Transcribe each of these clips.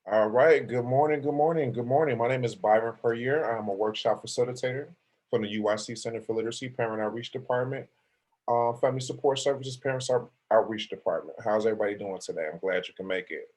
All right. Good morning. Good morning. Good morning. My name is Byron Perrier. I'm a workshop facilitator from the UIC Center for Literacy Parent Outreach Department, Family Support Services Outreach Department. How's everybody doing today? I'm glad you can make it.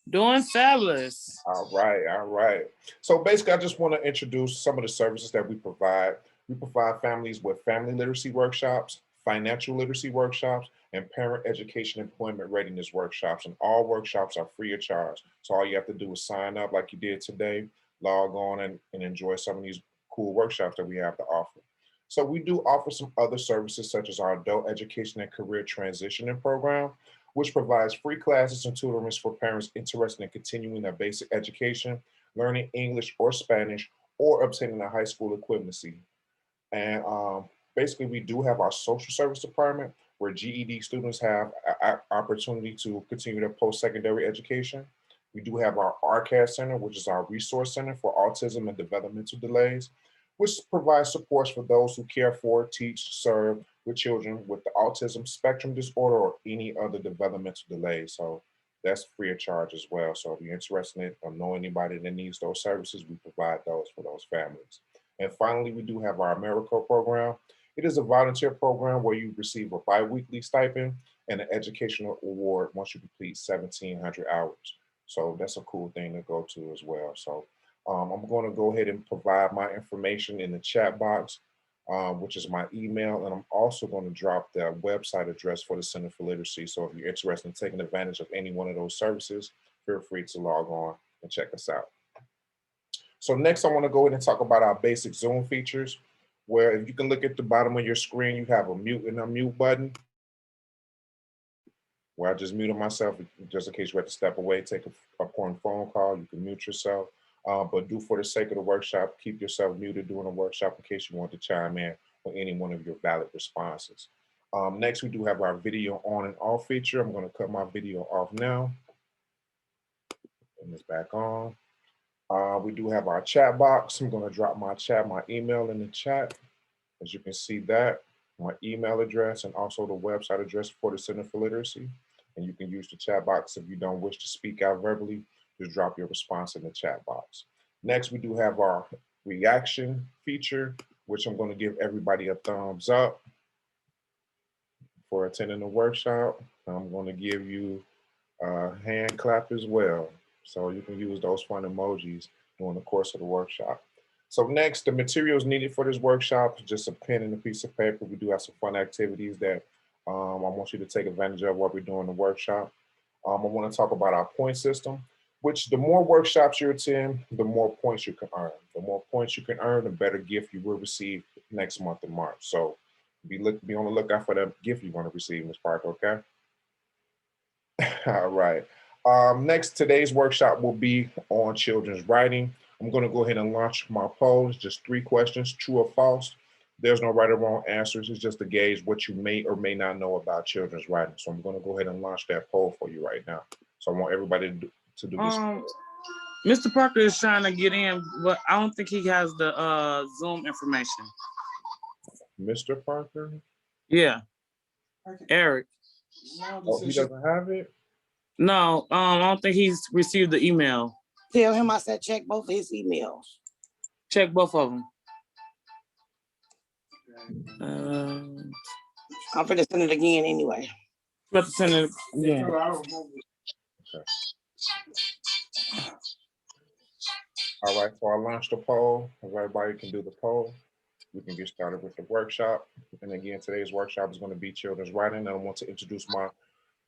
Doing fabulous. All right. All right. So basically, I just want to introduce some of the services that we provide. We provide families with family literacy workshops, financial literacy workshops, and parent education employment readiness workshops. And all workshops are free of charge. So all you have to do is sign up like you did today, log on and enjoy some of these cool workshops that we have to offer. So we do offer some other services such as our adult education and career transitioning program, which provides free classes and tutorings for parents interested in continuing their basic education, learning English or Spanish, or obtaining a high school equivalency. And basically, we do have our social service department where GED students have an opportunity to continue their post-secondary education. We do have our RCAD Center, which is our resource center for autism and developmental delays, which provides supports for those who care for, teach, serve with children with the autism spectrum disorder or any other developmental delays. So that's free of charge as well. So if you're interested in or know anybody that needs those services, we provide those for those families. And finally, we do have our AmeriCorps program. It is a volunteer program where you receive a biweekly stipend and an educational award once you complete 1,700 hours. So that's a cool thing to go to as well. So I'm going to go ahead and provide my information in the chat box, which is my email. And I'm also going to drop the website address for the Center for Literacy. So if you're interested in taking advantage of any one of those services, feel free to log on and check us out. So next, I want to go ahead and talk about our basic Zoom features, where if you can look at the bottom of your screen, you have a mute and unmute button, where I just muted myself just in case you have to step away, take an important phone call, you can mute yourself. But do for the sake of the workshop, keep yourself muted during the workshop in case you want to chime in on any one of your valid responses. Next, we do have our video on and off feature. I'm going to cut my video off now. And it's back on. We do have our chat box. I'm going to drop my email in the chat. As you can see that, my email address and also the website address for the Center for Literacy. And you can use the chat box if you don't wish to speak out verbally, just drop your response in the chat box. Next, we do have our reaction feature, which I'm going to give everybody a thumbs up for attending the workshop. I'm going to give you a hand clap as well. So you can use those fun emojis during the course of the workshop. So next, the materials needed for this workshop is just a pen and a piece of paper. We do have some fun activities that I want you to take advantage of while we're doing the workshop. I want to talk about our point system, which the more workshops you attend, the more points you can earn. The more points you can earn, the better gift you will receive next month in March. So be on the lookout for the gift you're going to receive, Ms. Parker, okay? All right. Next, today's workshop will be on children's writing. I'm going to go ahead and launch my poll. It's just 3 questions, true or false. There's no right or wrong answers. It's just to gauge what you may or may not know about children's writing. So I'm going to go ahead and launch that poll for you right now. So I want everybody to do this. Mr. Parker is trying to get in, but I don't think he has the Zoom information. Mr. Parker? Yeah. Eric. Oh, he doesn't have it? No, I don't think he's received the email. Tell him I said check both of his emails. Check both of them. I'm going to send it again anyway. About to send it again. Okay. All right, so I launched the poll. Everybody can do the poll. We can get started with the workshop. And again, today's workshop is going to be children's writing. And I want to introduce my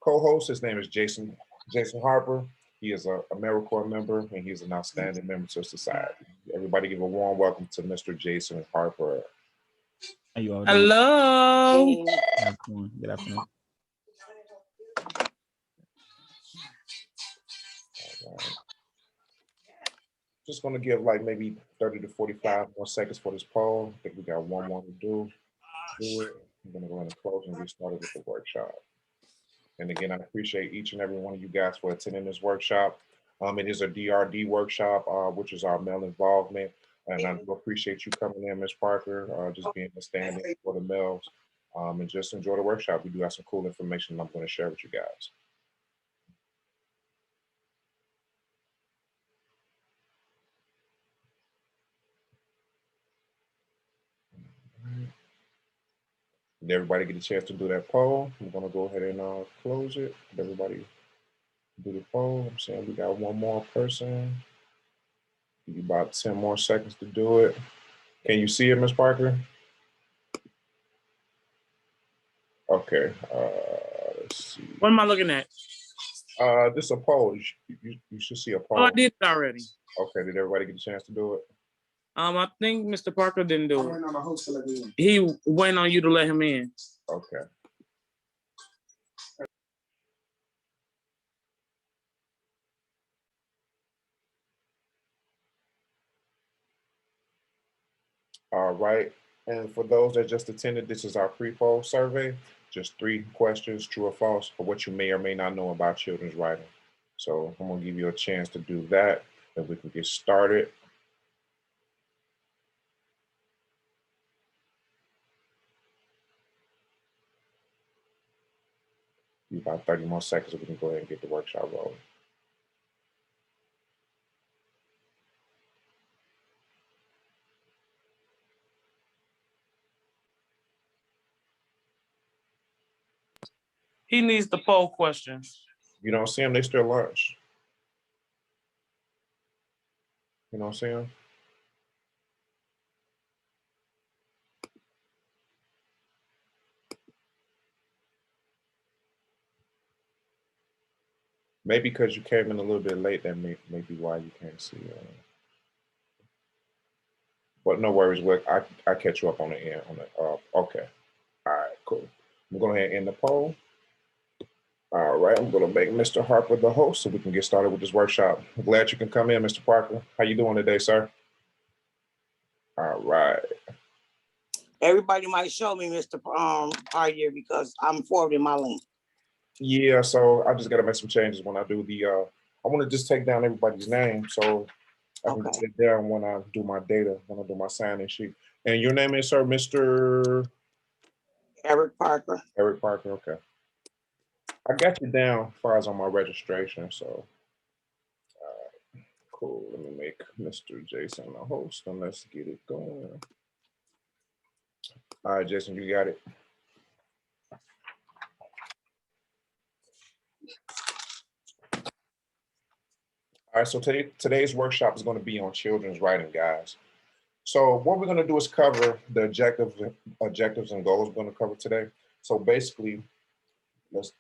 co-host. His name is Jason Harper. He is an AmeriCorps member and he's an outstanding member to society. Everybody give a warm welcome to Mr. Jason Harper. How you all doing? Hello. Good afternoon. All right. Just going to give like maybe 30 to 45 more seconds for this poll. I think we got one more to do. I'm going to go ahead and close and get started with the workshop. And again, I appreciate each and every one of you guys for attending this workshop. It is a DRD workshop, which is our male involvement. And I do appreciate you coming in, Ms. Parker, just being a stand-in for the males. And just enjoy the workshop. We do have some cool information I'm going to share with you guys. Did everybody get a chance to do that poll? I'm gonna go ahead and close it. Did everybody do the poll? I'm saying we got one more person. Give you about 10 more seconds to do it. Can you see it, Ms. Parker? Okay, let's see. What am I looking at? This is a poll. You should see a poll. Oh, I did it already. Okay, did everybody get a chance to do it? I think Mr. Parker didn't do it. on the host to let me in. He went on you to let him in. Okay. All right. And for those that just attended, this is our pre-poll survey. Just 3 questions, true or false, for what you may or may not know about children's writing. So I'm gonna give you a chance to do that, and we can get started. About 30 more seconds, so we can go ahead and get the workshop rolling. He needs the poll questions. You don't see them, they still lunch. You don't see them? Maybe because you came in a little bit late, that may be why you can't see it. But no worries, Wick. I catch you up on the end. Okay. All right, cool. I'm going to end the poll. All right, I'm going to make Mr. Harper the host so we can get started with this workshop. I'm glad you can come in, Mr. Parker. How you doing today, sir? All right. Everybody might show me Mr. Parker because I'm forwarding my link. Yeah, so I just got to make some changes when I do the, I want to just take down everybody's name so I can get it down when I do my data, when I do my sign-in sheet. And your name is, sir, Mr. Eric Parker. Eric Parker, okay. I got you down as far as on my registration, so cool. Let me make Mr. Jason the host and let's get it going. All right, Jason, you got it. All right, so today's workshop is going to be on children's writing, guys. So what we're going to do is cover the objectives and goals we're going to cover today. So basically,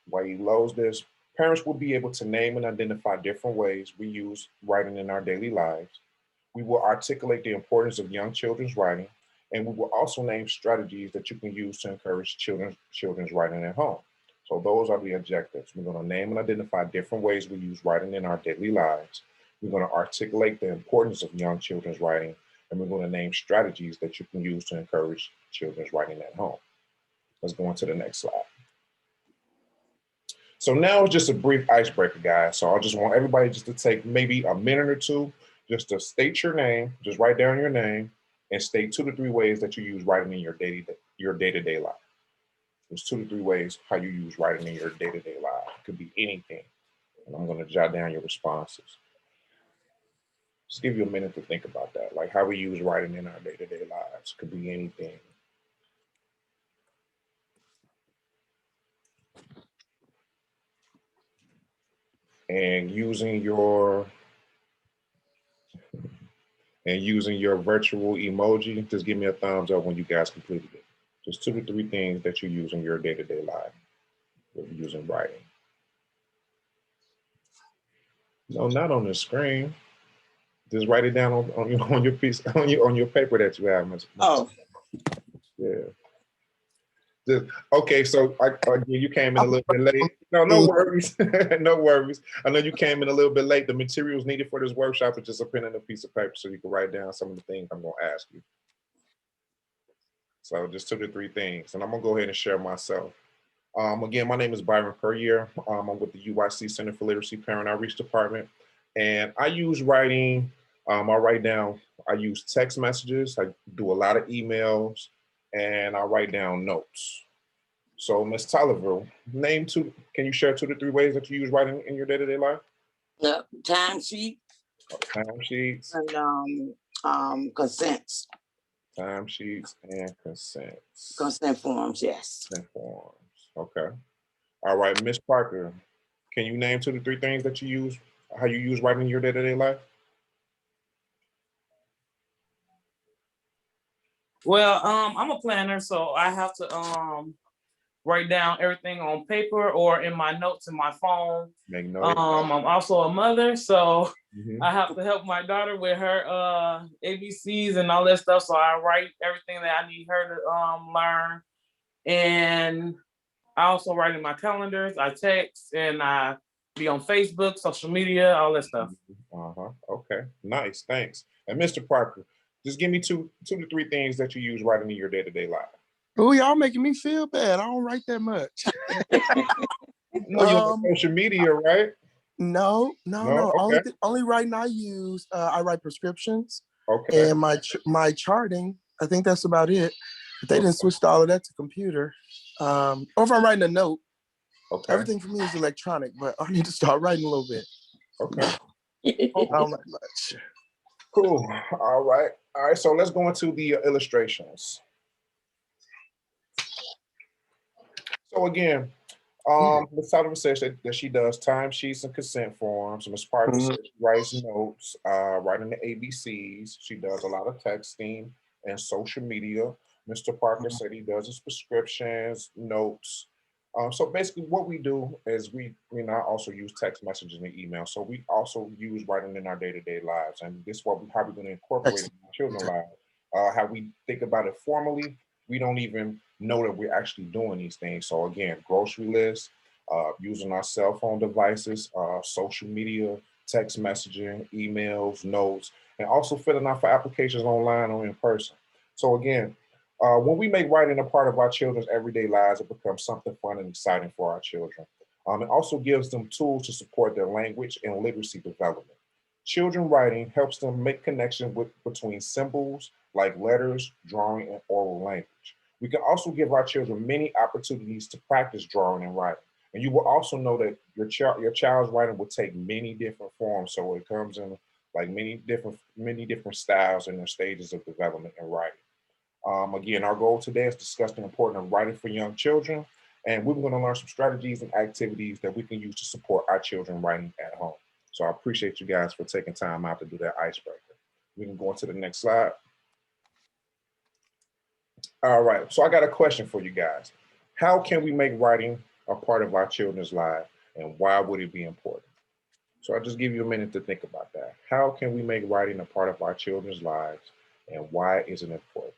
while you load this, parents will be able to name and identify different ways we use writing in our daily lives. We will articulate the importance of young children's writing, and we will also name strategies that you can use to encourage children's writing at home. So those are the objectives. We're going to name and identify different ways we use writing in our daily lives. We're going to articulate the importance of young children's writing, and we're going to name strategies that you can use to encourage children's writing at home. Let's go on to the next slide. So now it's just a brief icebreaker, guys. So I just want everybody just to take maybe a minute or two just to state your name, just write down your name, and state 2 to 3 ways that you use writing in your day-to-day life. There's 2 to 3 ways how you use writing in your day-to-day life. It could be anything. And I'm going to jot down your responses. Just give you a minute to think about that, like how we use writing in our day-to-day lives. Could be anything. And using your virtual emoji, just give me a thumbs up when you guys completed it. Just 2 to 3 things that you use in your day-to-day life with using writing. No, not on the screen. Just write it down on your piece on your paper that you have. Oh, yeah. Okay, so you came in a little bit late. No worries. No worries. I know you came in a little bit late. The materials needed for this workshop is just a pen and a piece of paper so you can write down some of the things I'm going to ask you. So just 2 to 3 things. And I'm going to go ahead and share myself. Again, my name is Byron Puryear. I'm with the UIC Center for Literacy Parent Outreach Department. And I use writing. I use text messages. I do a lot of emails. And I write down notes. So, Ms. Tolliver, can you share 2 to 3 ways that you use writing in your day-to-day life? time sheet Time sheets. and consents. Timesheets and consents. Consent forms, yes. Consent forms. Okay. All right, Miss Parker, can you name 2 to 3 things that you use, how you use writing in your day-to-day life? Well, I'm a planner, so I have to write down everything on paper or in my notes in my phone. Make notes. I'm also a mother, so Mhm. I have to help my daughter with her ABCs and all that stuff. So I write everything that I need her to learn. And I also write in my calendars, I text, and I be on Facebook, social media, all that stuff. Okay. Nice. Thanks. And Mr. Parker, just give me 2 to 3 things that you use writing in your day-to-day life. Oh, y'all making me feel bad. I don't write that much. No, you're on social media, right? No. No? Okay. Only writing I use, I write prescriptions Okay. and my charting. I think that's about it. But they didn't switch all of that to computer. Or if I'm writing a note, Okay. everything for me is electronic, but I need to start writing a little bit. Okay. I don't write much. Cool. All right. So let's go into the illustrations. So again, Ms. Sullivan says that she does timesheets and consent forms. Ms. Parker says she writes notes, writing the ABCs. She does a lot of texting and social media. Mr. Parker said he does his prescriptions, notes. So basically what we do is we now also use text messages and email. So we also use writing in our day-to-day lives. And this is how we're going to incorporate it in our children's lives. How we think about it formally, we don't even know that we're actually doing these things. So again, grocery lists, using our cell phone devices, social media, text messaging, emails, notes, and also filling out for applications online or in person. So again, when we make writing a part of our children's everyday lives, it becomes something fun and exciting for our children. It also gives them tools to support their language and literacy development. Children writing helps them make connections between symbols like letters, drawing, and oral language. We can also give our children many opportunities to practice drawing and writing. And you will also know that your child's writing will take many different forms. So it comes in like many different styles and their stages of development and writing. Again, our goal today is to discuss the importance of writing for young children. And we're going to learn some strategies and activities that we can use to support our children writing at home. So I appreciate you guys for taking time out to do that icebreaker. We can go on to the next slide. All right, so I got a question for you guys. How can we make writing a part of our children's lives, and why would it be important? So I'll just give you a minute to think about that. How can we make writing a part of our children's lives, and why is it important?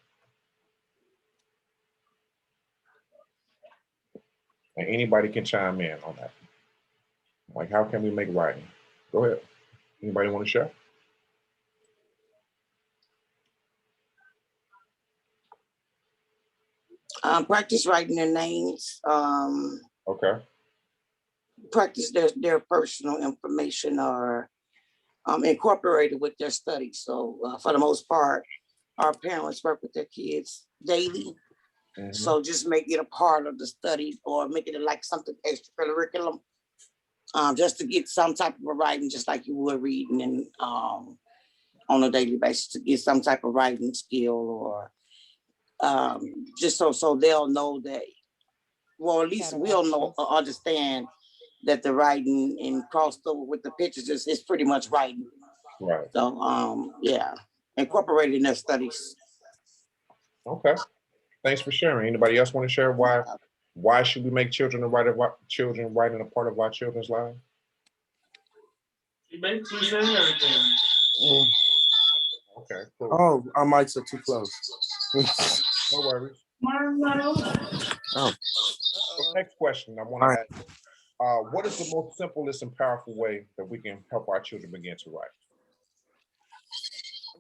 And anybody can chime in on that. Like, how can we make writing? Go ahead. Anybody want to share? Practice writing their names. Okay. Practice their personal information or incorporated with their studies. So for the most part, our parents work with their kids daily. Mm-hmm. So just make it a part of the study or make it like something extracurriculum, just to get some type of writing, just like you would reading and on a daily basis, to get some type of writing skill, or just so they'll know that, well, at least we'll know, understand that the writing and crossed over with the pictures is pretty much writing. Right. So yeah, incorporating their studies. Okay. Thanks for sharing. Anybody else want to share why should we make children writing a part of our children's lives? You basically said everything. Okay, cool. Oh, our mics are too close. No worries. Oh. So next question I want to ask. What is the most simplest and powerful way that we can help our children begin to write?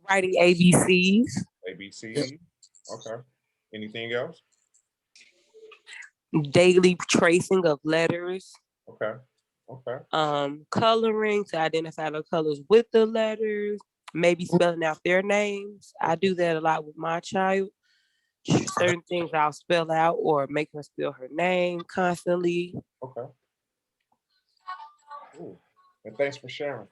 Writing ABCs. ABC. Yep. Okay. Anything else? Daily tracing of letters. Okay. Okay. Coloring to identify the colors with the letters. Maybe spelling out their names. I do that a lot with my child. Certain things I'll spell out or make her spell her name constantly. Okay. Ooh. And thanks for sharing.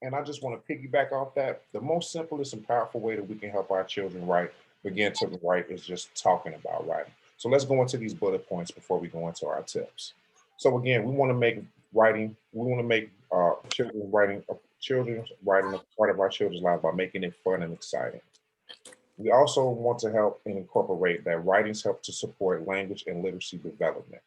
And I just want to piggyback off that. The most simplest and powerful way that we can help our children write begin to write is just talking about writing. So let's go into these bullet points before we go into our tips. So again, we want to make writing, we want to make children's writing a part of our children's lives by making it fun and exciting. We also want to help and incorporate that writings help to support language and literacy development.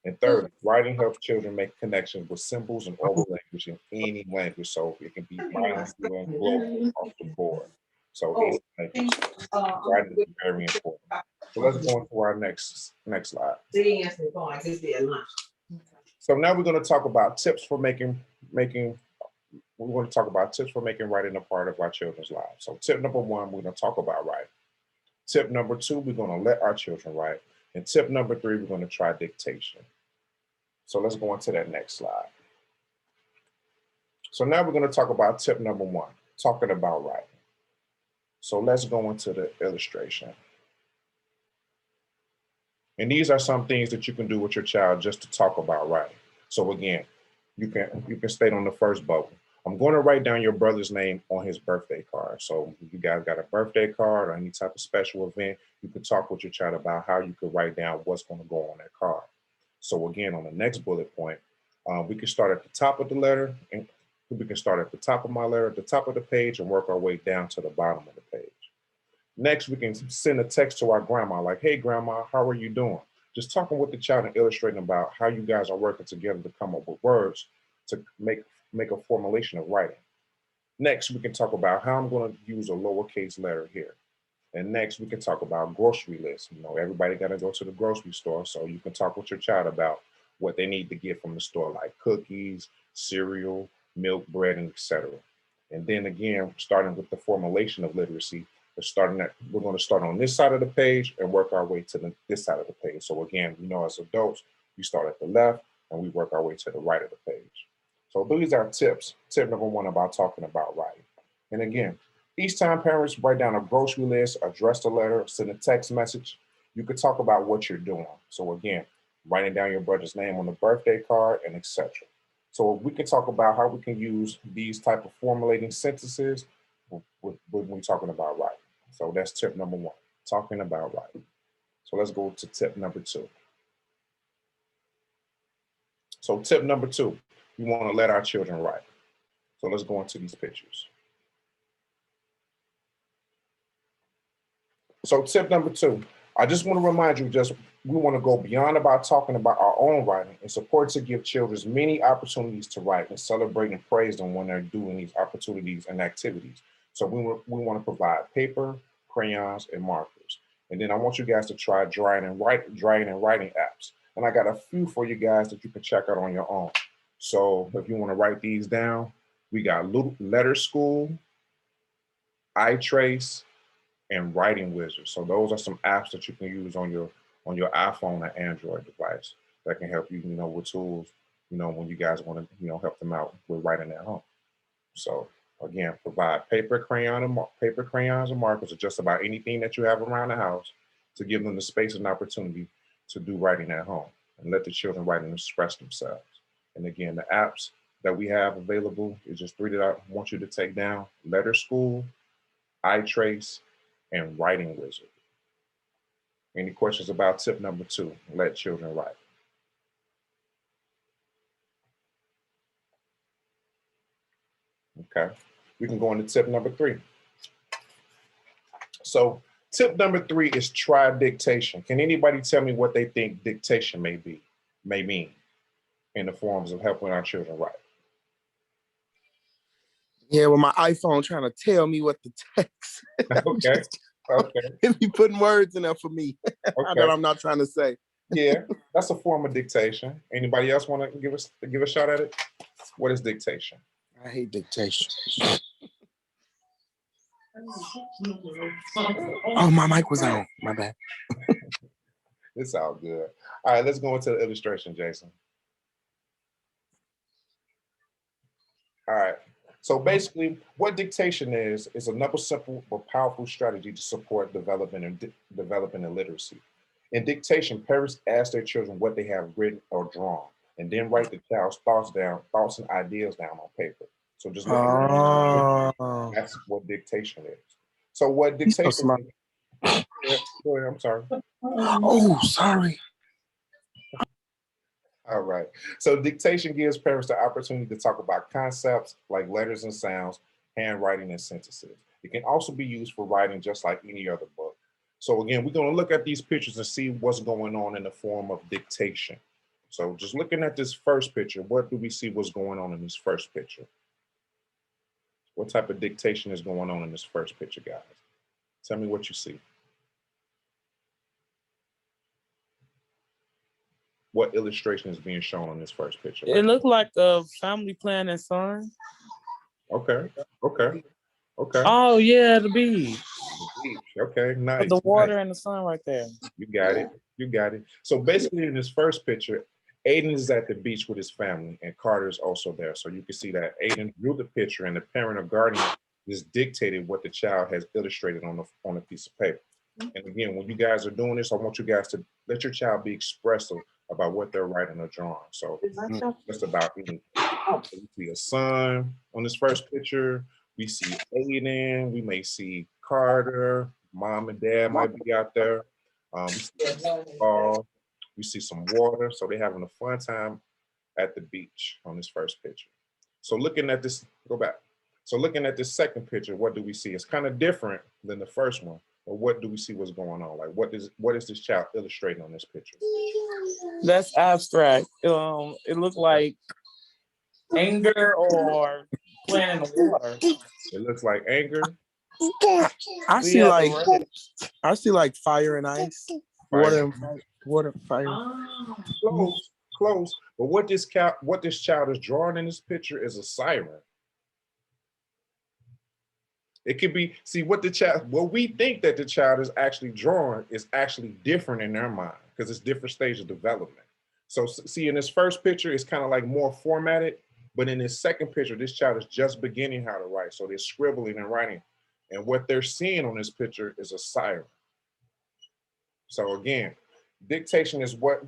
And third, writing helps children make connections with symbols and oral language in any language. So it can be bilingual and global across the board. So any language, writing is very important. So let's go into our next slide. So now we're going to talk about tips for making we're going to talk about tips for making writing a part of our children's lives. So tip number one, we're going to talk about writing. Tip number two, we're going to let our children write. And tip number three, we're going to try dictation. So let's go into that next slide. So now we're going to talk about tip number one, talking about writing. So let's go into the illustration. And these are some things that you can do with your child just to talk about writing. So again, you can state on the first bubble, I'm going to write down your brother's name on his birthday card. So if you guys got a birthday card or any type of special event, you can talk with your child about how you could write down what's going to go on that card. So again, on the next bullet point, we can start at the top of the letter, and we can start at the top of my letter, at the top of the page, and work our way down to the bottom of the page. Next, we can send a text to our grandma, like, hey, grandma, how are you doing? Just talking with the child and illustrating about how you guys are working together to come up with words to make a formulation of writing. Next, we can talk about how I'm going to use a lowercase letter here. And next, we can talk about grocery lists. You know, everybody got to go to the grocery store, so you can talk with your child about what they need to get from the store, like cookies, cereal, milk, bread, and etc. And then again, starting with the formulation of literacy, we're going to start on this side of the page and work our way to this side of the page. So again, you know, as adults, we start at the left and we work our way to the right of the page. So these are tips. Tip number one about talking about writing. And again, each time parents write down a grocery list, address a letter, send a text message, you could talk about what you're doing. So again, writing down your brother's name on the birthday card and etc. So we can talk about how we can use these type of formulating sentences when we're talking about writing. So that's tip number one, talking about writing. So let's go to tip number two. So tip number two, we want to let our children write. So let's go into these pictures. So tip number two, I just want to remind you, we want to go beyond about talking about our own writing and support to give children many opportunities to write and celebrate and praise them when they're doing these opportunities and activities. So we want to provide paper, crayons, and markers. And then I want you guys to try drawing and writing apps. And I got a few for you guys that you can check out on your own. So if you want to write these down, we got Letter School, iTrace, and Writing Wizard. So those are some apps that you can use on your iPhone or Android device that can help you, you know, with tools, you know, when you guys want to, you know, help them out with writing at home. So again, provide paper, crayons, and markers, or just about anything that you have around the house to give them the space and opportunity to do writing at home and let the children write and express themselves. And again, the apps that we have available is just three that I want you to take down: Letter School, iTrace, and Writing Wizard. Any questions about tip number two, let children write? Okay, we can go into tip number three. So tip number three is try dictation. Can anybody tell me what they think dictation may mean in the forms of helping our children write? Yeah, well, my iPhone trying to tell me what to text. Okay. Okay. It be putting words in there for me that I'm not trying to say. Yeah, that's a form of dictation. Anybody else want to give a shot at it? What is dictation? I hate dictation. Oh, my mic was on. My bad. It's all good. All right, let's go into the illustration, Jason. All right. So basically, what dictation is another simple but powerful strategy to support development and literacy. In dictation, parents ask their children what they have written or drawn, and then write the child's thoughts and ideas down on paper. So just look at that's what dictation is. So what dictation Yeah, go ahead. I'm sorry. Oh, sorry. All right. So dictation gives parents the opportunity to talk about concepts like letters and sounds, handwriting, and sentences. It can also be used for writing just like any other book. So again, we're going to look at these pictures and see what's going on in the form of dictation. So just looking at this first picture, what do we see what's going on in this first picture? What type of dictation is going on in this first picture, guys? Tell me what you see. What illustration is being shown on this first picture? It looked like a family planning son. Okay, okay, okay. Oh yeah, the beach. The beach. Okay, nice. The water nice. and the sun right there. You got it. You got it. So basically, in this first picture, Aiden is at the beach with his family, and Carter is also there. So you can see that Aiden drew the picture, and the parent or guardian just dictated what the child has illustrated on a piece of paper. And again, when you guys are doing this, I want you guys to let your child be expressive about what they're writing or drawing. So just about anything. We see a son on this first picture. We see Aiden. We may see Carter. Mom and dad might be out there. We see some water. So they're having a fun time at the beach on this first picture. So looking at this, go back. So looking at this second picture, what do we see? It's kind of different than the first one. But what do we see what's going on? Like what is this child illustrating on this picture? That's abstract. It looked like anger or playing in the water. It looks like anger. I see like fire and ice, Fire. water, fire. Close. But what this child is drawing in this picture is a siren. It could be, see what we think that the child is actually drawing is actually different in their mind because it's different stage of development. So see, in this first picture, it's kind of like more formatted, but in this second picture, this child is just beginning how to write. So they're scribbling and writing. And what they're seeing on this picture is a siren. So again, dictation is what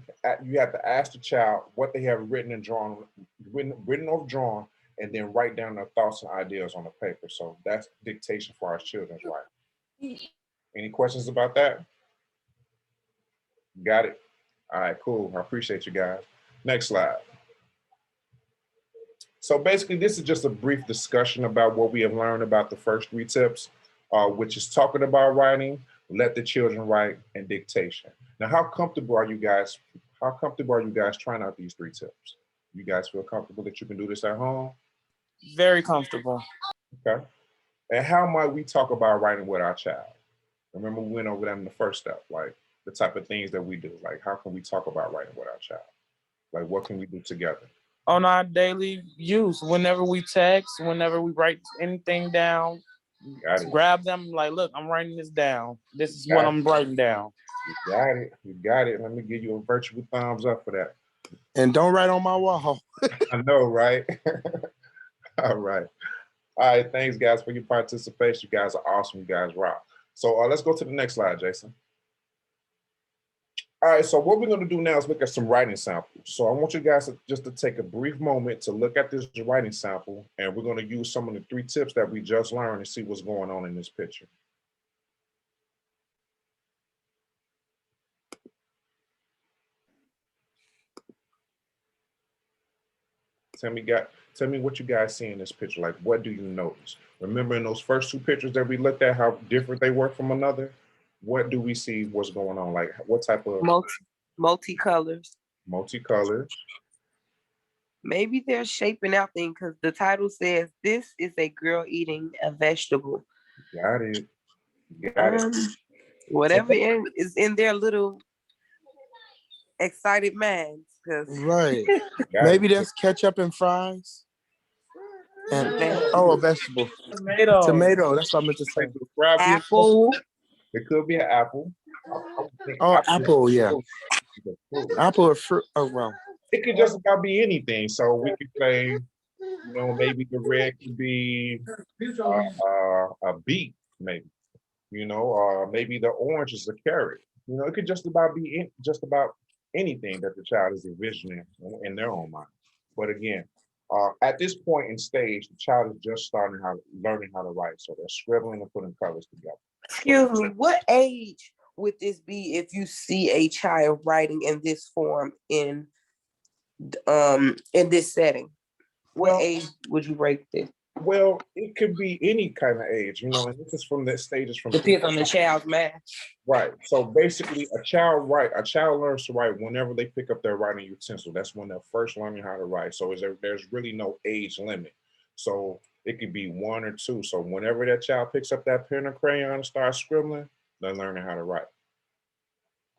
you have to ask the child what they have written and drawn, written or drawn, and then write down their thoughts and ideas on the paper. So that's dictation for our children's writing. Any questions about that? Got it? All right, cool. I appreciate you guys. Next slide. So basically, this is just a brief discussion about what we have learned about the first 3 tips, which is talking about writing, let the children write, and dictation. Now, how comfortable are you guys trying out these 3 tips? You guys feel comfortable that you can do this at home? Very comfortable. Okay. And how might we talk about writing with our child? Remember, we went over that in the first step, like the type of things that we do. Like, how can we talk about writing with our child? Like, what can we do together? On our daily use, whenever we text, whenever we write anything down, grab them, like, look, I'm writing this down. This is what I'm writing down. You got it. You got it. Let me give you a virtual thumbs up for that. And don't write on my wall. I know, right? All right. All right. Thanks, guys, for your participation. You guys are awesome. You guys rock. So let's go to the next slide, Jason. All right. So what we're going to do now is look at some writing samples. So I want you guys to take a brief moment to look at this writing sample, and we're going to use some of the 3 tips that we just learned and see what's going on in this picture. Tell me what you guys see in this picture. Like, what do you notice? Remember in those first 2 pictures that we looked at, how different they were from another? What do we see what's going on? Like, what type of... Multicolors. Multicolors. Maybe they're shaping out things because the title says, this is a girl eating a vegetable. Got it. Got it. Whatever is in their little excited minds. Right. Maybe that's ketchup and fries. And a vegetable. Tomato. That's what I meant to say. Apple. It could be an apple. Apple, yeah. Apple or fruit. Oh, well. It could just about be anything. So we could say, maybe the red could be a beet, maybe. Maybe the orange is a carrot. It could just about be anything that the child is envisioning in their own mind. But again, at this point in stage, the child is just learning how to write. So they're scribbling and putting colors together. Excuse me, what age would this be if you see a child writing in this form in this setting? What age would you rate this? Well, it could be any kind of age, you know, and this is from the stages from Depends on the child's math. right. So basically, a child learns to write whenever they pick up their writing utensil. That's when they're first learning how to write. So there's really no age limit. So it could be 1 or 2. So whenever that child picks up that pen or crayon and starts scribbling, they're learning how to write.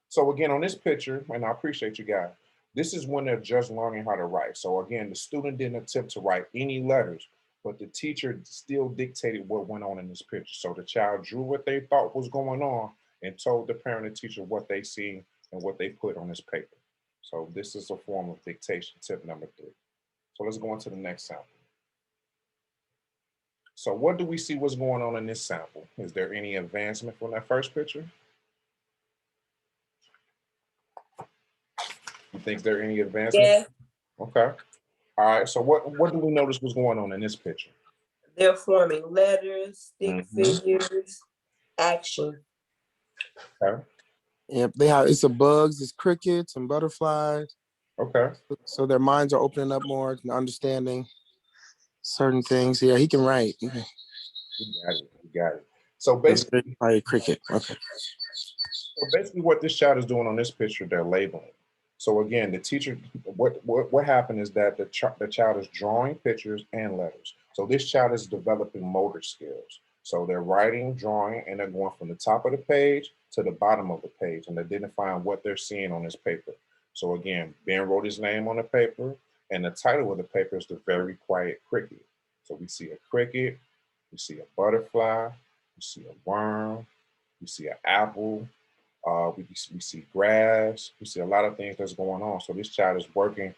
So again, on this picture, and I appreciate you guys, this is when they're just learning how to write. So again, the student didn't attempt to write any letters, but the teacher still dictated what went on in this picture. So the child drew what they thought was going on and told the parent and teacher what they see and what they put on this paper. So this is a form of dictation, tip number 3. So let's go on to the next sample. So what do we see what's going on in this sample? Is there any advancement from that first picture? You think there any advancement? Yeah. Okay. All right. So what do we notice was going on in this picture? They're forming letters, stick figures, action. Okay. Yep, it's a bugs, it's crickets and butterflies. Okay. So their minds are opening up more and understanding certain things. Yeah, he can write. You got it. You got it. So basically, probably cricket. Okay. So basically, what this child is doing on this picture, they're labeling. So again, the teacher, what happened is that the child is drawing pictures and letters. So this child is developing motor skills. So they're writing, drawing, and they're going from the top of the page to the bottom of the page and identifying what they're seeing on this paper. So again, Ben wrote his name on the paper, and the title of the paper is The Very Quiet Cricket. So we see a cricket, we see a butterfly, we see a worm, we see an apple, we see grass, we see a lot of things that's going on. So this child is working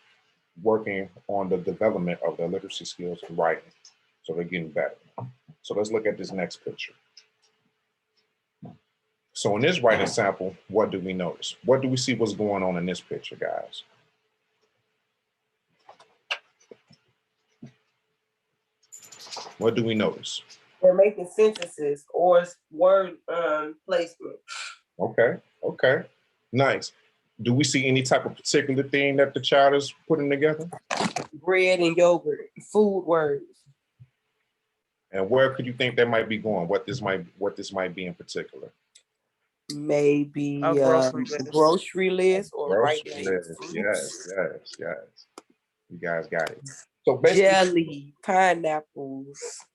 on the development of their literacy skills and writing. So they're getting better. So let's look at this next picture. So in this writing sample, what do we notice? What do we see what's going on in this picture, guys? What do we notice? They're making sentences or word placement. Okay, nice. Do we see any type of particular thing that the child is putting together? Bread and yogurt, food words. And where could you think that might be going? What this might be in particular? Maybe a grocery list or Grocery list. Yes. You guys got it. So basically, jelly, pineapples,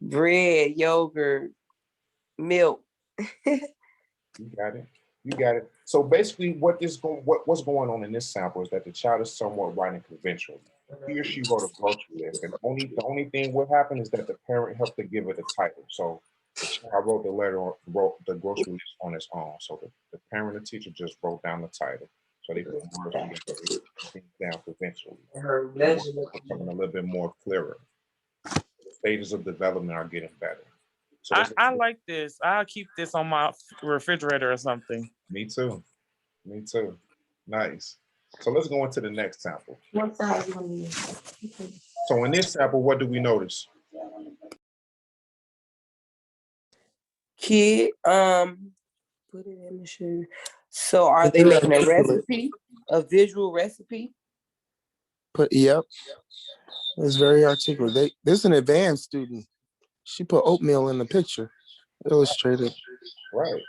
bread, yogurt, milk. You got it. So basically, what's going on in this sample is that the child is somewhat writing conventionally. He or she wrote a grocery list, and the only thing what happened is that the parent helped to give it a title. So the child wrote the grocery list on its own. So the parent and teacher just wrote down the title. So they put words down conventionally. Becoming a little bit more clearer. The stages of development are getting better. So I like this. I'll keep this on my refrigerator or something. Me too. Nice. So let's go into the next sample. What size you want to use? So in this sample, what do we notice? Kid, put it in the shoe. So are they making a recipe, a visual recipe? Yep. It's very articulate. This is an advanced student. She put oatmeal in the picture, illustrated. Right.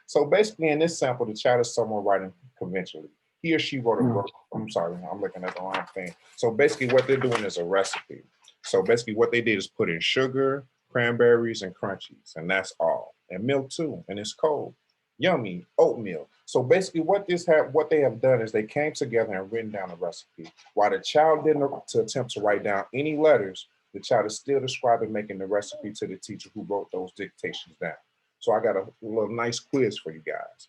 So basically in this sample, the child is somewhat writing conventionally. He or she wrote a I'm sorry, I'm looking at the wrong thing. So basically what they're doing is a recipe. So basically what they did is put in sugar, cranberries, and crunchies, and that's all. And milk too, and it's cold. Yummy, oatmeal. So basically what they have done is they came together and written down a recipe. While the child didn't attempt to write down any letters, the child is still describing making the recipe to the teacher who wrote those dictations down. So I got a little nice quiz for you guys.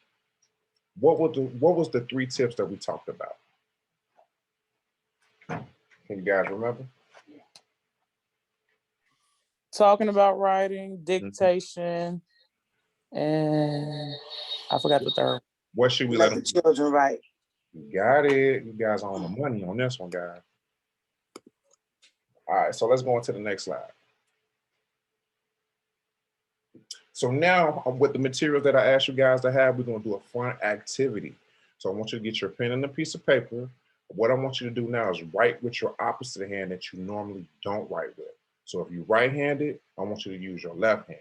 What was the 3 tips that we talked about? Can you guys remember? Talking about writing, dictation, and I forgot the third. What should we Let let them the children write. You got it. You guys are on the money on this one, guys. All right, so let's go on to the next slide. So now with the materials that I asked you guys to have, we're gonna do a fun activity. So I want you to get your pen and a piece of paper. What I want you to do now is write with your opposite hand that you normally don't write with. So if you're right-handed, I want you to use your left hand.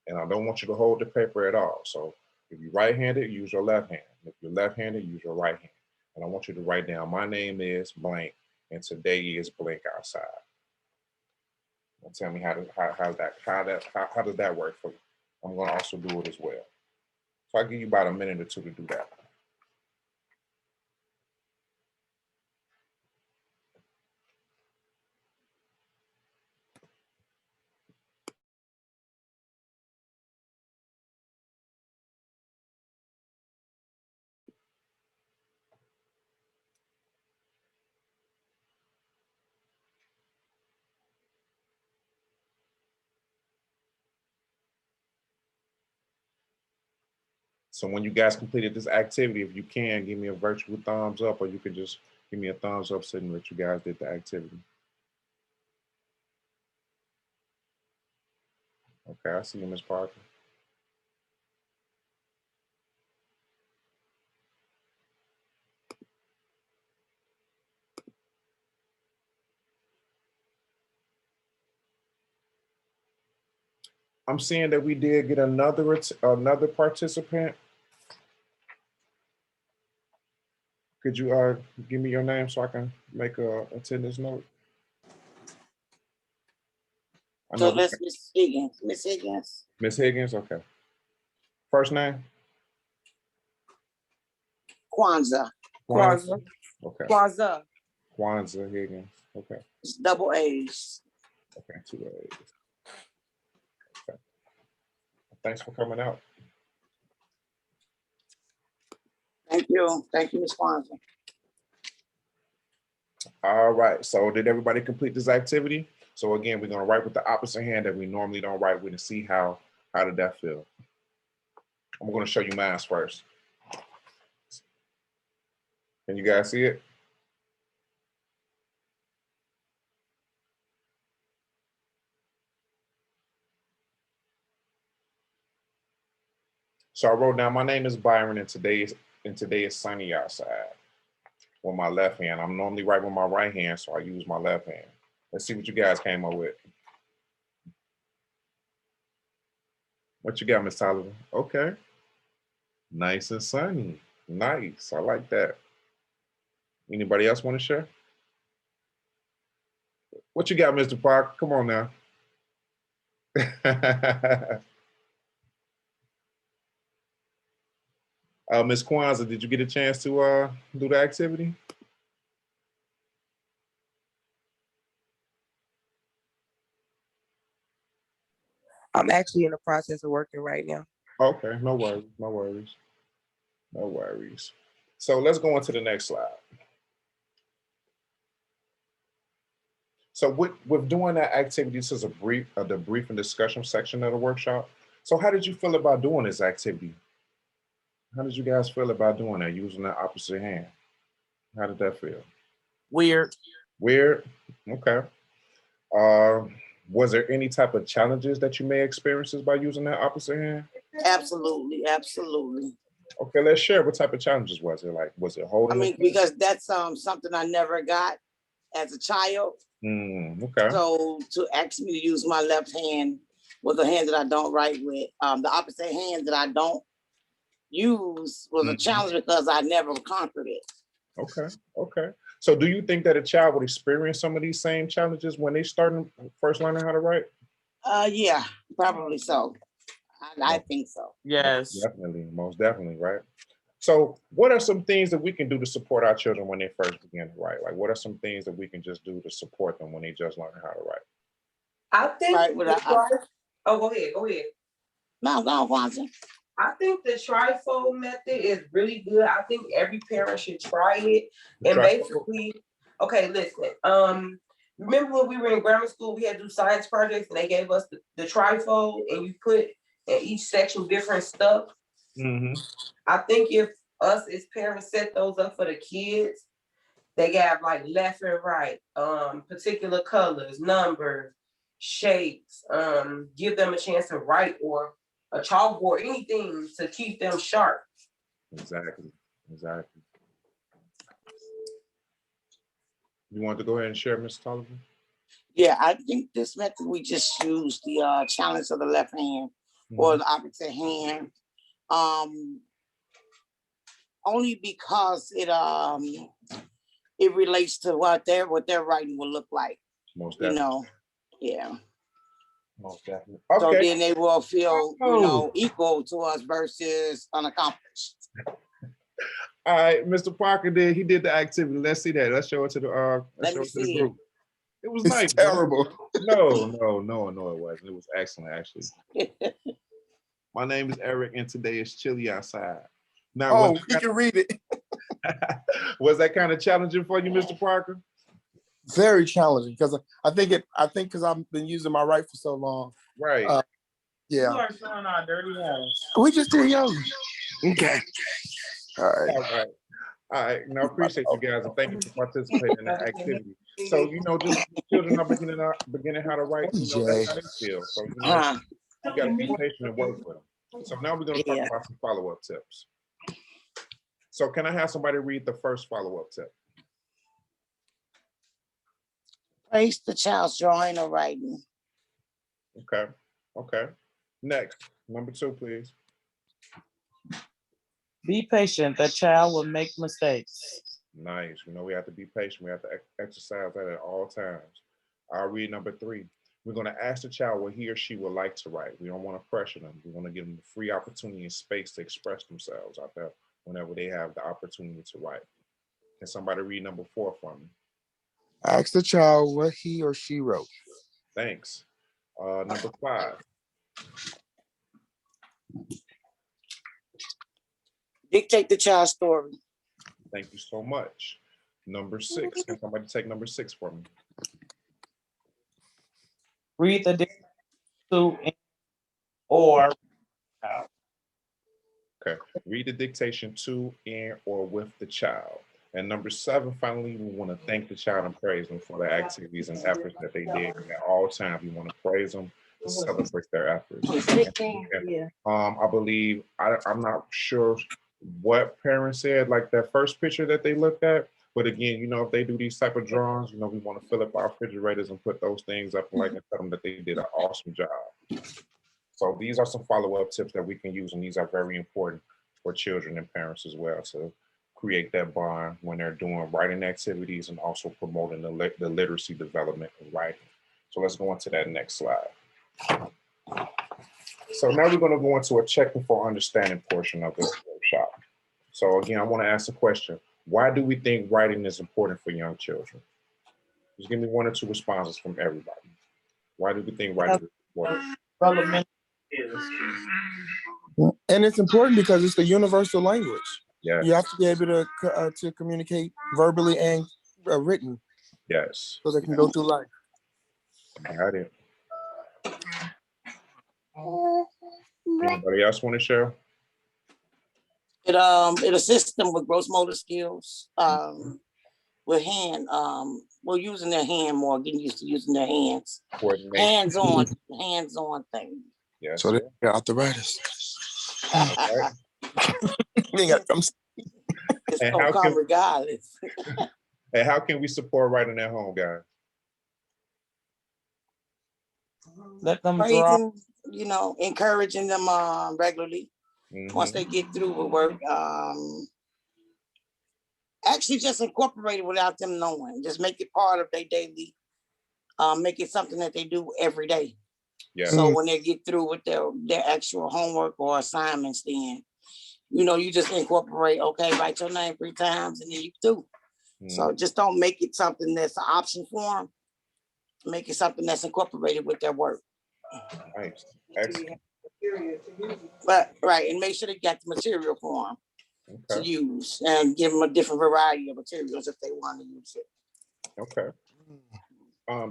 And I don't want you to hold the paper at all. So if you're right-handed, use your left hand. If you're left-handed, use your right hand. And I want you to write down, my name is blank, and today is blank outside. And tell me how does that work for you? I'm gonna also do it as well. So I'll give you about a minute or two to do that. So when you guys completed this activity, if you can, give me a virtual thumbs up, or you can just give me a thumbs up saying that you guys did the activity. Okay, I see you, Ms. Parker. I'm seeing that we did get another participant. Could you give me your name so I can make a attendance note? So that's Miss Higgins. Miss Higgins. Miss Higgins, okay. First name? Kwanzaa. Kwanzaa. Okay. Kwanzaa. Kwanzaa Higgins. Okay. It's double A's. Okay, 2 A's. Okay. Thanks for coming out. Thank you. Thank you, Ms. Kwanzaa. All right, so did everybody complete this activity? So again, we're gonna write with the opposite hand that we normally don't write with and see how did that feel. I'm gonna show you mine first. Can you guys see it? So I wrote down, my name is Byron, and today is sunny outside. With my left hand. I'm normally writing with my right hand, so I use my left hand. Let's see what you guys came up with. What you got, Miss Tyler? Okay. Nice and sunny. Nice. I like that. Anybody else want to share? What you got, Mr. Park? Come on now. Ms. Kwanzaa, did you get a chance to do the activity? I'm actually in the process of working right now. Okay, no worries, no worries. No worries. So let's go on to the next slide. So with doing that activity, this is the debrief and discussion section of the workshop. So how did you feel about doing this activity? How did you guys feel about doing that, using the opposite hand? How did that feel? Weird. Weird? Okay. Was there any type of challenges that you may experience by using that opposite hand? Absolutely, absolutely. Okay, let's share. What type of challenges was it? Like, was it holding? I mean, because that's something I never got as a child. Okay. So to ask me to use my left hand with a hand that I don't write with, the opposite hand that I don't use was a challenge because I never conquered it. Okay, okay. So do you think that a child would experience some of these same challenges when they first learning how to write? Yeah, probably so. I think so. Yes. Most definitely, right? So what are some things that we can do to support our children when they first begin to write? Like, what are some things that we can just do to support them when they just learn how to write? I think go ahead. No, go on, Kwanzaa. I think the trifold method is really good. I think every parent should try it. And basically, okay, listen. Remember when we were in grammar school, we had to do science projects and they gave us the trifold and you put in each section different stuff. I think if us as parents set those up for the kids, they got like left and right, particular colors, numbers, shapes, give them a chance to write or a chalkboard, anything to keep them sharp. Exactly. You want to go ahead and share, Ms. Tolliver? Yeah, I think this method we just used, the challenge of the left hand or the opposite hand. Only because it relates to what their writing will look like. Most definitely. Yeah. Most definitely. Okay. So then they will feel, equal to us versus unaccomplished. All right, Mr. Parker did the activity. Let's see that. Let's show it to the group. It was nice. Terrible. No, it wasn't. It was excellent, actually. My name is Eric, and today is chilly outside. Now, you can read it. Was that kind of challenging for you, Mr. Parker? Very challenging because I think because I've been using my right for so long. Right. Yeah. You are showing our dirty hands. We just did yoga. Okay. All right. Now, I appreciate you guys, and thank you for participating in the activity. So, just children are beginning how to write. That's how they feel. So, you got to be patient and work with them. So now we're going to talk about some follow-up tips. So can I have somebody read the first follow-up tip? Praise the child's drawing or writing. Okay. Next, number 2, please. Be patient. The child will make mistakes. Nice. We have to be patient. We have to exercise that at all times. I'll read number 3. We're going to ask the child what he or she would like to write. We don't want to pressure them. We want to give them the free opportunity and space to express themselves out there whenever they have the opportunity to write. Can somebody read number 4 for me? Ask the child what he or she wrote. Thanks. Number 5. Dictate the child's story. Thank you so much. Number 6. Can somebody take number 6 for me? Read the dictation to or. Okay. Read the dictation to and or with the child. And number 7, finally, we want to thank the child and praise them for their activities and efforts that they did. And at all times, we want to praise them to celebrate their efforts. I believe, I'm not sure what parents said, like that first picture that they looked at. But again, if they do these type of drawings, we want to fill up our refrigerators and put those things up and and tell them that they did an awesome job. So these are some follow-up tips that we can use, and these are very important for children and parents as well to create that bond when they're doing writing activities and also promoting the literacy development of writing. So let's go on to that next slide. So now we're going to go into a checking for understanding portion of this workshop. So again, I want to ask a question. Why do we think writing is important for young children? Just give me 1 or 2 responses from everybody. Why do we think writing is important? And it's important because it's the universal language. Yes. You have to be able to communicate verbally and written. Yes. So they can go through life. Got it. Anybody else want to share? It assists them with gross motor skills, with using their hand more, getting used to using their hands. Hands-on thing. Yes. So they got arthritis. Right. It's gonna come regardless. And how can we support writing at home, guys? Let them draw. Encouraging them regularly. Once they get through with work, actually just incorporate it without them knowing. Just make it part of their daily. Make it something that they do every day. Yeah. So when they get through with their actual homework or assignments, then you just incorporate. Okay, write your name 3 times, and then you do. So just don't make it something that's an option for them. Make it something that's incorporated with their work. Nice. Excellent. But and make sure they got the material for them to use, and give them a different variety of materials if they want to use it. Okay.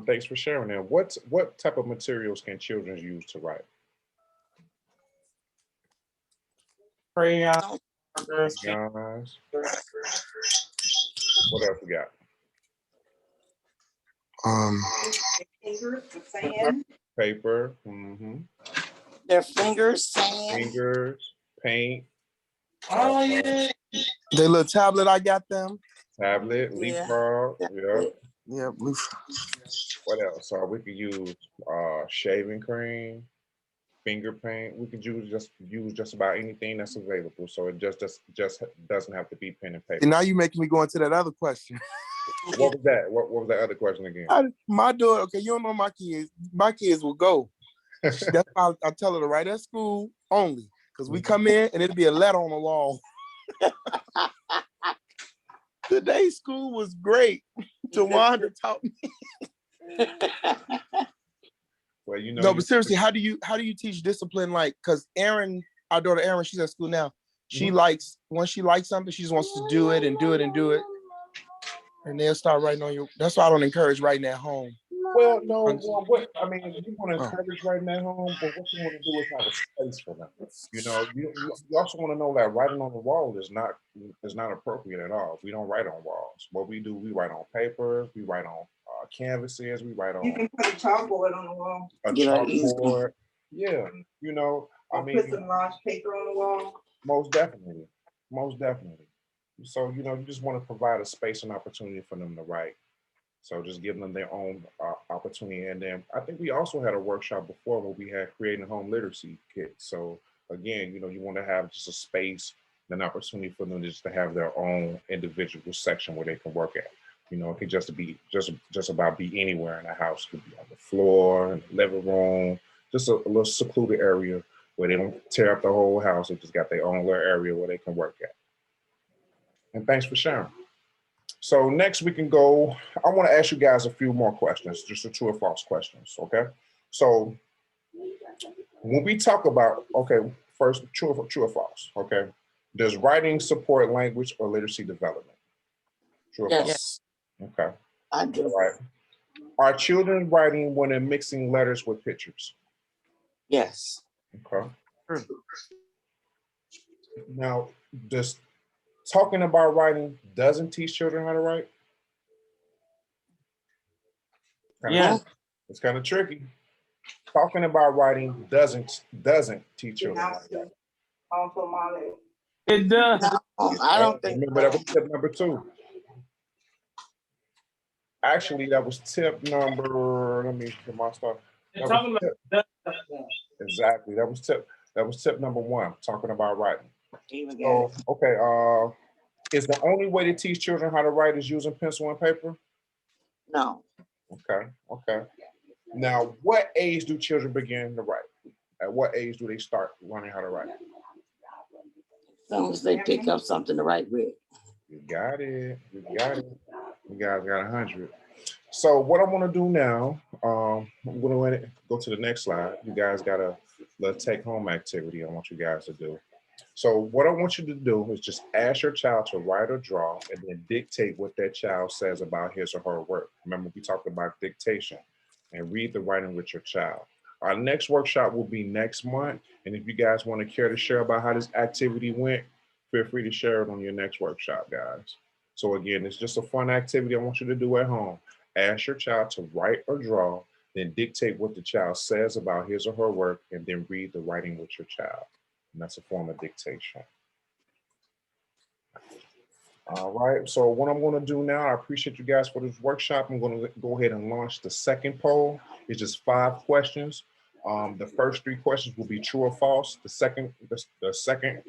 Thanks for sharing that. What type of materials can children use to write? Crayons. What else we got? Paper, Paper. Their fingers, sand. Fingers, paint. Oh yeah. The little tablet I got them. Tablet, leapfrog. Yeah. Yeah, What else? We could use shaving cream, finger paint. We could use just about anything that's available. So it just doesn't have to be pen and paper. And now you making me go into that other question. What was that? What was that other question again? My daughter, okay, you don't know my kids. My kids will go. That's why I tell her to write at school only. Because we come in and it'll be a letter on the wall. Today's school was great. Tawanda taught me. Well, you know. No, but seriously, how do you teach discipline? Like, because Erin, our daughter Erin, she's at school now. She likes, when she likes something, she just wants to do it and do it and do it. And they'll start writing on you. That's why I don't encourage writing at home. Well, no, what I mean, you want to encourage writing at home, but what you want to do is have a space for them. You know, you also want to know that writing on the wall is not appropriate at all. We don't write on walls. What we do, we write on paper, we write on canvases, we write on. You can put a chalkboard on the wall. A chalkboard. Yeah, you know, I mean, put some large paper on the wall. Most definitely. So, you know, you just want to provide a space and opportunity for them to write. So just giving them their own opportunity. And then I think we also had a workshop before where we had creating home literacy kits. So again, you know, you want to have just a space and an opportunity for them just to have their own individual section where they can work at. You know, it could just about be anywhere in the house. It could be on the floor, in the living room, just a little secluded area where they don't tear up the whole house. They just got their own little area where they can work at. And thanks for sharing. So next we can go, I want to ask you guys a few more questions, just a true or false questions, okay? So when we talk about, okay, first, true or false, okay? Does writing support language or literacy development? True or false? Yes. Okay. I do. All right. Are children writing when they're mixing letters with pictures? Yes. Okay. Now, does talking about writing doesn't teach children how to write? It's kind of tricky. Talking about writing doesn't teach children how to write. It does. No, I don't think. Remember, that was tip number 2. Actually, that was tip number. Let me get my stuff. Exactly. That was tip number 1. Talking about writing. So, okay. Is the only way to teach children how to write is using pencil and paper? No. Okay. Now, what age do children begin to write? At what age do they start learning how to write? As soon as they pick up something to write with. You got it. You guys got 100. So what I want to do now, I'm going to go to the next slide. You guys got a little take-home activity I want you guys to do. So what I want you to do is just ask your child to write or draw and then dictate what that child says about his or her work. Remember, we talked about dictation, and read the writing with your child. Our next workshop will be next month. And if you guys want to care to share about how this activity went, feel free to share it on your next workshop, guys. So again, it's just a fun activity I want you to do at home. Ask your child to write or draw, then dictate what the child says about his or her work, and then read the writing with your child. And that's a form of dictation. All right, so what I'm going to do now, I appreciate you guys for this workshop. I'm going to go ahead and launch the second poll. It's just 5 questions. The first 3 questions will be true or false. The second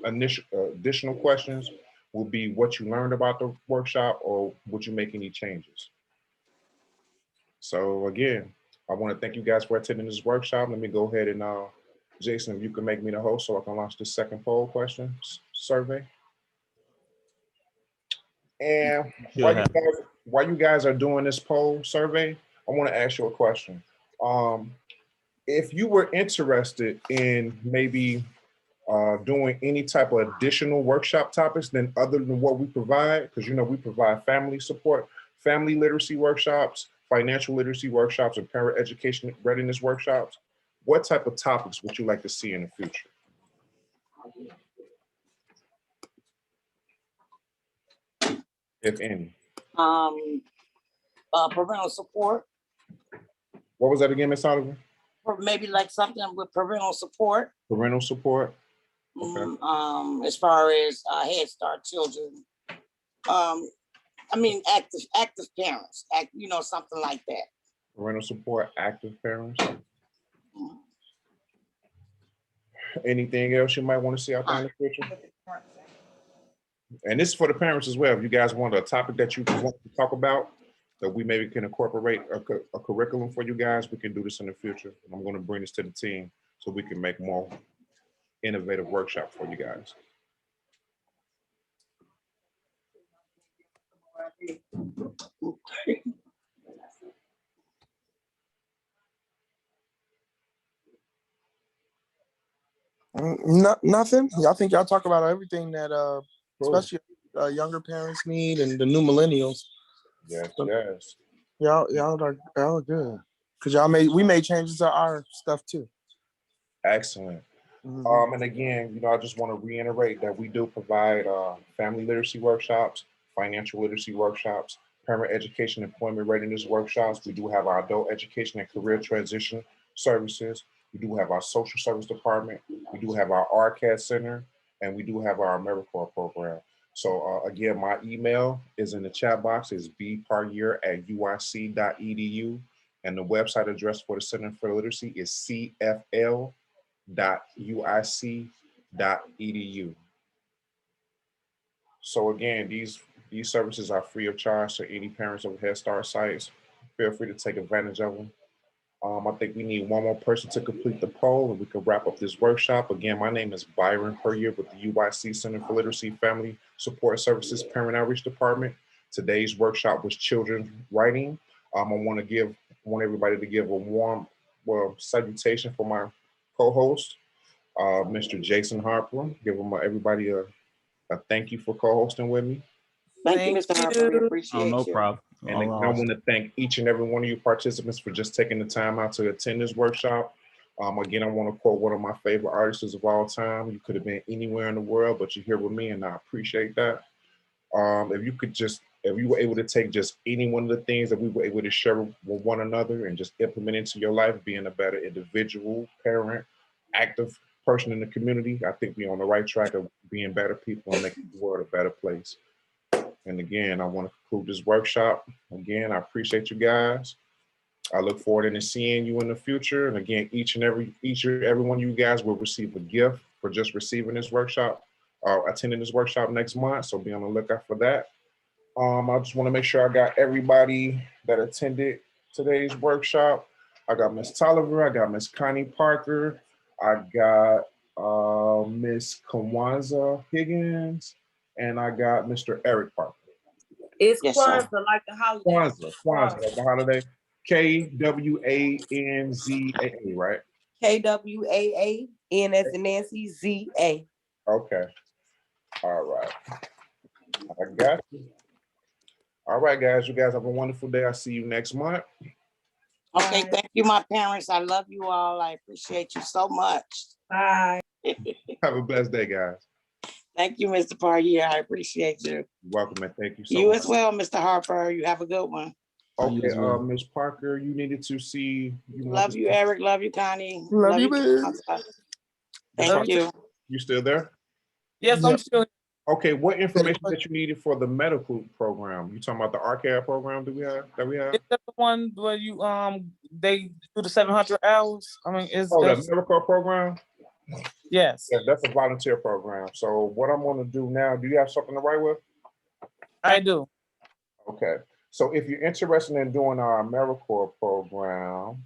additional questions will be what you learned about the workshop or would you make any changes. So again, I want to thank you guys for attending this workshop. Let me go ahead and Jason, if you can make me the host so I can launch the second poll question survey. And while you guys are doing this poll survey, I want to ask you a question. If you were interested in maybe doing any type of additional workshop topics than other than what we provide, because you know we provide family support, family literacy workshops, financial literacy workshops, and parent education readiness workshops, what type of topics would you like to see in the future? If any. Parental support. What was that again, Ms. Oliver? Or maybe like something with parental support. Parental support. Okay. As far as Head Start children. I mean, active parents, something like that. Parental support, active parents. Mhm. Anything else you might want to see out there in the future? And this is for the parents as well. If you guys want a topic that you want to talk about, that we maybe can incorporate a curriculum for you guys, we can do this in the future. I'm going to bring this to the team so we can make more innovative workshops for you guys. Nothing. I think y'all talk about everything that Cool. especially younger parents need and the new millennials. Yes, yes. Y'all are good. Cause we made changes to our stuff too. Excellent. Mhm. And again, I just want to reiterate that we do provide family literacy workshops, financial literacy workshops, parent education, employment readiness workshops. We do have our adult education and career transition services. We do have our social service department. We do have our RCAD center, and we do have our AmeriCorps program. So again, my email is in the chat box. It's bpargier@uic.edu, and the website address for the Center for Literacy is cfl.uic.edu. So again, these services are free of charge to any parents of Head Start sites. Feel free to take advantage of them. I think we need one more person to complete the poll and we can wrap up this workshop. Again, my name is Byron Puryear with the UIC Center for Literacy, Family Support Services, Parent Outreach Department. Today's workshop was Children Writing. I want everybody to give a warm salutation for my co-host, Mr. Jason Harper. Give everybody a thank you for co-hosting with me. Thank you, Mr. Harper. We appreciate no you. problem. And again, I want to thank each and every one of you participants for just taking the time out to attend this workshop. Again, I want to quote one of my favorite artists of all time. You could have been anywhere in the world, but you're here with me, and I appreciate that. If you were able to take just any one of the things that we were able to share with one another and just implement into your life, being a better individual, parent, active person in the community, I think we're on the right track of being better people and making the world a better place. And again, I want to conclude this workshop. Again, I appreciate you guys. I look forward to seeing you in the future. And again, each and every one of you guys will receive a gift for just receiving this workshop or attending this workshop next month. So be on the lookout for that. I just want to make sure I got everybody that attended today's workshop. I got Miss Tolliver, I got Miss Connie Parker, I got Miss Kwanzaa Higgins, and I got Mr. Eric Parker. It's Yes, Kwanzaa, sir. like the holiday. Kwanzaa, like the holiday. KWANZAA, right? KWAAN as in Nancy, ZA. Okay. All right. I got you. All right, guys. You guys have a wonderful day. I'll see you next month. Okay, Bye. thank you, my parents. I love you all. I appreciate you so much. Bye. Have a blessed day, guys. Thank you, Mr. Pargier. I appreciate you. You're welcome, and thank you so You much. as well, Mr. Harper. You have a good one. Okay, as well. Ms. Parker, you needed to see. Love you, Eric. Love you, Connie. Love you, Kwanzaa. babe. Thank you. You still there? Yes, Yeah. I'm still. Okay, what information that you needed for the medical program? You talking about the RCAD program that we have? Is that the one where you they do the 700 hours? I mean, is Oh, the that medical program? yes? Yeah, that's a volunteer program. So what I'm going to do now, do you have something to write with? I do. Okay. So if you're interested in doing our AmeriCorps program,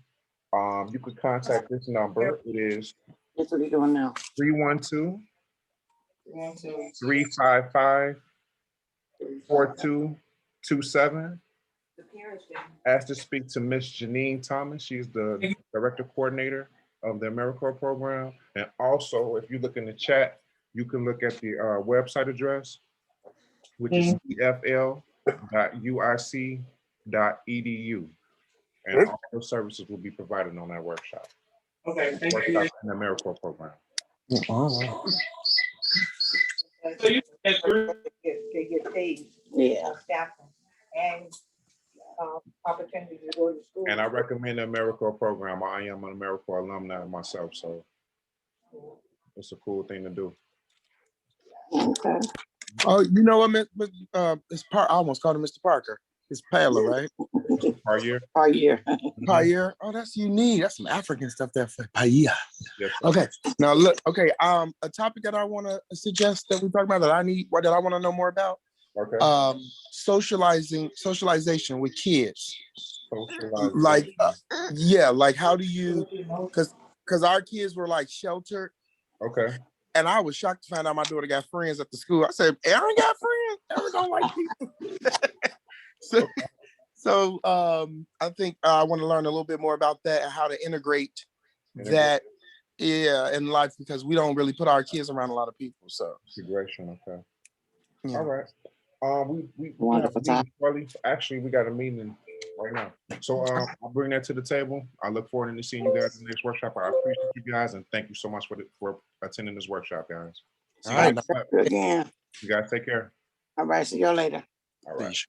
you could contact this number. It is That's what you're doing now. 312-355-4227. Ask to speak to Miss Janine Thomas. She's the director coordinator of the AmeriCorps program. And also, if you look in the chat, you can look at the website address, which is cfl.uic.edu. And all those services will be provided on that workshop. Okay, thank Workshop you. in the AmeriCorps program. So you said They get paid. Yeah. Staff. And opportunity to go to school. And I recommend the AmeriCorps program. I am an AmeriCorps alumni myself, so it's a cool thing to do. Okay. Oh, you know what, it's I almost called him Mr. Parker. It's Pala, right? Our year. Our year. Payer. Oh, that's unique. That's some African stuff there for Paella. Yes, sir. Okay. Now look, okay. A topic that I want to suggest that we talk about that I want to know more about. Okay. Socialization with kids. Socialization. Like, like how do you, because our kids were like sheltered. Okay. And I was shocked to find out my daughter got friends at the school. I said, Aaron got friends? Aaron don't like people. So I think I want to learn a little bit more about that and how to integrate that in life, because we don't really put our kids around a lot of people. So integration, okay. Yeah. All right. We Wonderful time. Actually, we got a meeting right now. So I'll bring that to the table. I look forward to seeing you guys in the next workshop. I appreciate you guys and thank you so much for attending this workshop, guys. All right. Again. You guys take care. All right. See you later. All right. Peace.